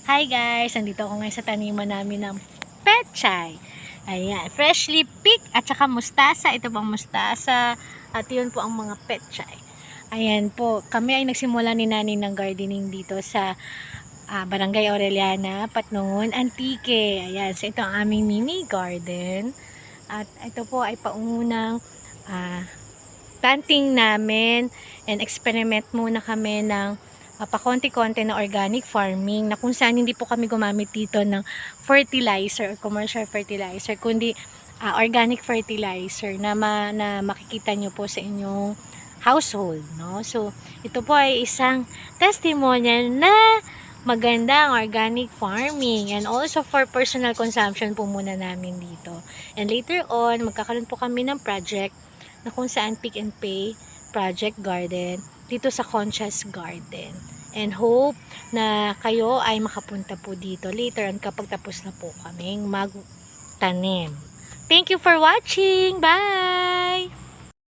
Hi guys! Nandito ako ngayon sa taniman namin ng pechay. Ayan, freshly picked at saka mustasa. Ito pang mustasa at yun po ang mga pechay. Ayan po, kami ay nagsimula ni Nani ng gardening dito sa Barangay Aureliana, Patnungon, Antique. Ayan, so ito ang aming mini garden. At ito po ay paunang planting namin and experiment muna kami ng pakonti-konti na organic farming na kung saan hindi po kami gumamit dito ng fertilizer or commercial fertilizer kundi organic fertilizer na makikita nyo po sa inyong household, no? So ito po ay isang testimonial na maganda ang organic farming and also for personal consumption po muna namin dito. And later on, magkakaroon po kami ng project na kung saan Pick and Pay Project Garden dito sa Conchas Garden. And hope na kayo ay makapunta po dito later on kapag tapos na po kaming magtanim. Thank you for watching. Bye!